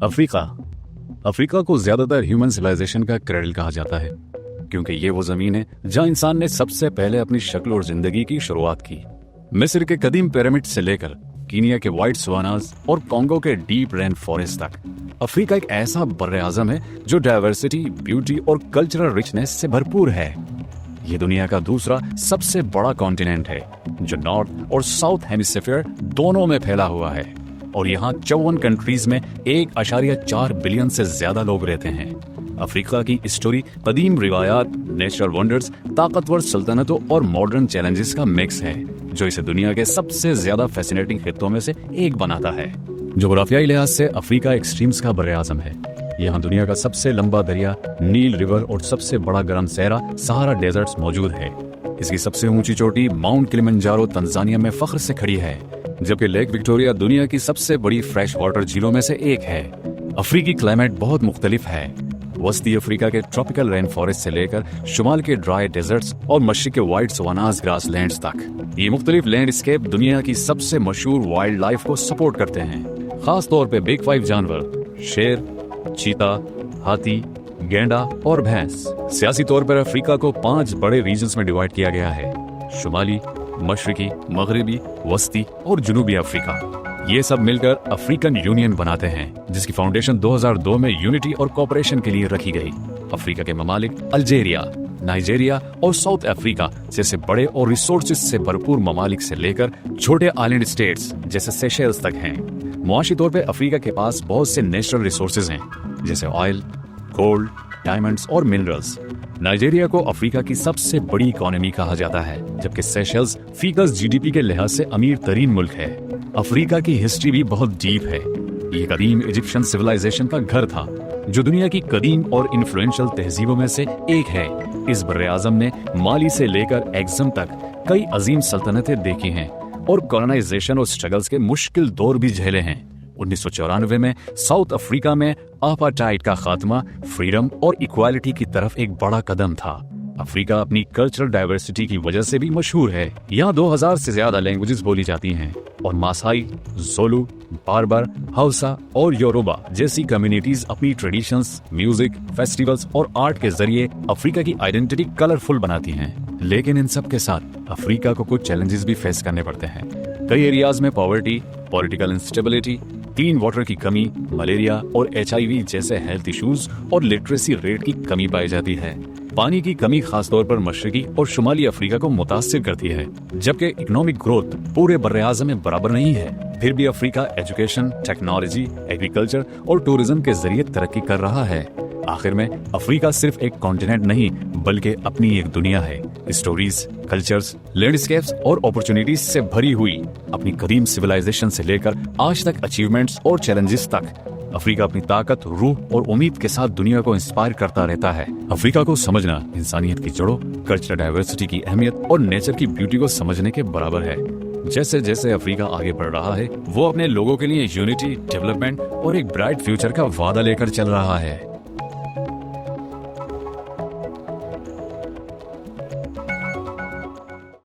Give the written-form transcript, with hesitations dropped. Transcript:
Africa Africa को ज्यादातर human civilisation का क्रेडल कहा जाता है, क्योंकि ये वो जमीन है जहां इंसान ने सबसे पहले अपनी शक्ल और जिंदगी की शुरुआत की। मिस्र के कदीम पिरामिड से लेकर कीनिया के वाइट सवानास और कॉन्गो के डीप रेन फॉरेस्ट तक, अफ्रीका एक ऐसा बर्र-ए-आज़म है जो डाइवर्सिटी, ब्यूटी और कल्चरल रिचनेस से भरपूर है। ये दुनिया का दूसरा सबसे बड़ा कॉन्टिनेंट है जो नॉर्थ और साउथ हेमिस्फीयर दोनों में फैला हुआ है, और यहाँ 54 कंट्रीज में 1.4 बिलियन से ज्यादा लोग रहते हैं। अफ्रीका की स्टोरी कदीम रिवायात, नेचुरल वंडर्स, ताकतवर सल्तनतों और मॉडर्न चैलेंजेस का मिक्स है, जो इसे दुनिया के सबसे ज्यादा फैसिनेटिंग खित्तों में से एक बनाता है। जोग्राफियाई लिहाज से अफ्रीका एक्सट्रीम्स का बर्र-ए-आज़म है। यहाँ दुनिया का सबसे लंबा दरिया नील रिवर और सबसे बड़ा गर्म सहरा सहारा डेजर्ट्स मौजूद है। इसकी सबसे ऊंची चोटी माउंट किलिमंजारो तंजानिया में फख्र से खड़ी है, जबकि लेक विक्टोरिया दुनिया की सबसे बड़ी फ्रेश वाटर झीलों में से एक है। अफ्रीकी क्लाइमेट बहुत मुख्तलिफ है। वस्ती अफ्रीका के ट्रॉपिकल रेन फॉरेस्ट से लेकर शुमाल के ड्राई डेजर्ट्स और मशरिक के वाइट सवानास ग्रास लैंड्स तक, ये मुख्तलिफ लैंडस्केप दुनिया की सबसे मशहूर वाइल्ड लाइफ को सपोर्ट करते हैं। खास तौर पे बिग 5 जानवर शेर, चीता, हाथी, गेंडा और भैंस। सियासी तौर पर अफ्रीका को 5 बड़े रीजन्स में डिवाइड किया गया है: शुमाली, मशरिकी, मगरिबी, वस्ती और जनूबी अफ्रीका। ये सब मिलकर अफ्रीकन यूनियन बनाते हैं, जिसकी फाउंडेशन 2002 में यूनिटी और कोऑपरेशन के लिए रखी गई। अफ्रीका के ममालिक अल्जीरिया, नाइजीरिया और साउथ अफ्रीका जैसे बड़े और रिसोर्सेज से भरपूर ममालिक से लेकर छोटे आइलैंड स्टेट्स जैसे सेशेल्स तक हैं। मुआशी तौर पे अफ्रीका के पास बहुत से नेचुरल रिसोर्सेज हैं, जैसे ऑयल, गोल्ड, डायमंड्स और मिनरल्स। नाइजीरिया को अफ्रीका की सबसे बड़ी इकोनॉमी कहा जाता है, जबकि सेशेल्स फीकस जीडीपी के लिहाज से अमीर तरीन मुल्क है। अफ्रीका की हिस्ट्री भी बहुत डीप है। ये कदीम इजिप्शियन सिविलाइजेशन का घर था, जो दुनिया की कदीम और इन्फ्लुएंशियल तहजीबों में से एक है। इस बर्र-ए-आज़म ने माली से लेकर एक्सम तक कई अजीम सल्तनतें देखी हैं और कॉलोनाइजेशन और स्ट्रगल्स के मुश्किल दौर भी झेले हैं। 1994 में साउथ अफ्रीका में अपार्टाइड का खात्मा फ्रीडम और इक्वालिटी की तरफ एक बड़ा कदम था। अफ्रीका अपनी कल्चरल डाइवर्सिटी की वजह से भी मशहूर है। यहाँ 2000 से ज्यादा लैंग्वेजेस बोली जाती हैं और मासाई, जोलू, बार्बर, हौसा और योरुबा जैसी कम्युनिटीज अपनी ट्रेडिशंस, म्यूजिक, फेस्टिवल्स और आर्ट के जरिए अफ्रीका की आइडेंटिटी कलरफुल बनाती हैं। लेकिन इन सब के साथ अफ्रीका को कुछ चैलेंजेस भी फेस करने पड़ते हैं। कई एरियाज में poverty, political instability, clean water की कमी, मलेरिया और HIV जैसे हेल्थ इश्यूज और लिटरेसी रेट की कमी पाई जाती है। पानी की कमी खासतौर पर मशरकी और शुमाली अफ्रीका को मुतासिर करती है, जबकि इकोनॉमिक ग्रोथ पूरे बर्र-ए-आज़म में बराबर नहीं है। फिर भी अफ्रीका एजुकेशन, टेक्नोलॉजी, एग्रीकल्चर और टूरिज्म के जरिए तरक्की कर रहा है। आखिर में अफ्रीका सिर्फ एक कॉन्टिनेंट नहीं, बल्कि अपनी एक दुनिया है, स्टोरीज, कल्चर्स, लैंडस्केप्स और अपॉर्चुनिटीज से भरी हुई। अपनी कदीम सिविलाइजेशन से लेकर आज तक अचीवमेंट्स और चैलेंजेस तक, अफ्रीका अपनी ताकत, रूह और उम्मीद के साथ दुनिया को इंस्पायर करता रहता है। अफ्रीका को समझना इंसानियत की जड़ों, कल्चरल डाइवर्सिटी की अहमियत और नेचर की ब्यूटी को समझने के बराबर है। जैसे जैसे अफ्रीका आगे बढ़ रहा है, वो अपने लोगों के लिए यूनिटी, डेवलपमेंट और एक ब्राइट फ्यूचर का वादा लेकर चल रहा है।